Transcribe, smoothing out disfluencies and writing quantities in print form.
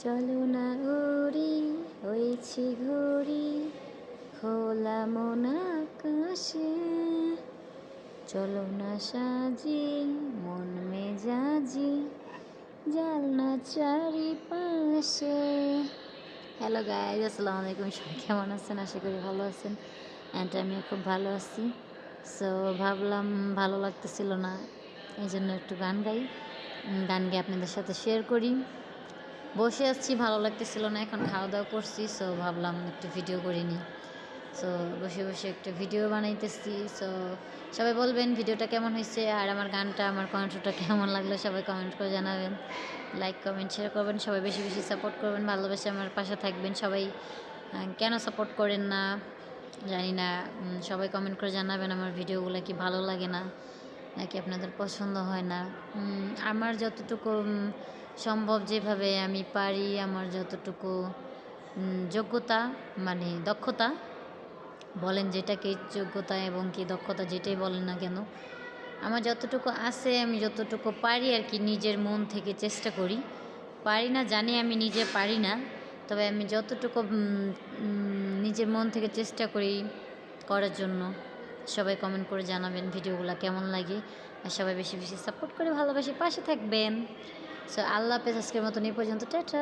চলো না উড়ি হয়েছি ঘুড়ি খোলা মন আকাশে, চলো না সাজি মন মেজাজি জালনা চারিপাশে। হ্যালো গাইজ, আসসালামু আলাইকুম। সবাই কেমন আছেন? আশা করি ভালো আছেন। অ্যান্ড আমিও খুব ভালো আছি। সো ভাবলাম ভালো লাগতেছিল না, এই জন্য একটু গান গাই। গান গেয়ে আপনাদের সাথে শেয়ার করি। বসে আসছি, ভালো লাগতেছিল না, এখন খাওয়া দাওয়া করছি। সো ভাবলাম একটু ভিডিও করে নিই। সো বসে বসে একটু ভিডিও বানাইতেছি। সো সবাই বলবেন ভিডিওটা কেমন হয়েছে, আর আমার গানটা, আমার কণ্ঠটা কেমন লাগলো সবাই কমেন্ট করে জানাবেন। লাইক কমেন্ট শেয়ার করবেন, সবাই বেশি বেশি সাপোর্ট করবেন, ভালোবেসে আমার পাশে থাকবেন। সবাই কেন সাপোর্ট করেন না জানি না, সবাই কমেন্ট করে জানাবেন আমার ভিডিওগুলো কি ভালো লাগে না নাকি আপনাদের পছন্দ হয় না। আমার যতটুকু সম্ভব, যেভাবে আমি পারি, আমার যতটুকু যোগ্যতা মানে দক্ষতা বলেন, যেটাকে যোগ্যতা এবং কি দক্ষতা যেটাই বলেন না কেন, আমার যতটুকু আছে, আমি যতটুকু পারি আর কি, নিজের মন থেকে চেষ্টা করি। পারি না জানি, আমি নিজে পারি না, তবে আমি যতটুকু নিজের মন থেকে চেষ্টা করি করার জন্য। সবাই কমেন্ট করে জানাবেন ভিডিওগুলো কেমন লাগে, আর সবাই বেশি বেশি সাপোর্ট করে ভালোবাসে পাশে থাকবেন। সো আল্লাহ হাফেজ, আজকের মতন এই পর্যন্ত, টাটা।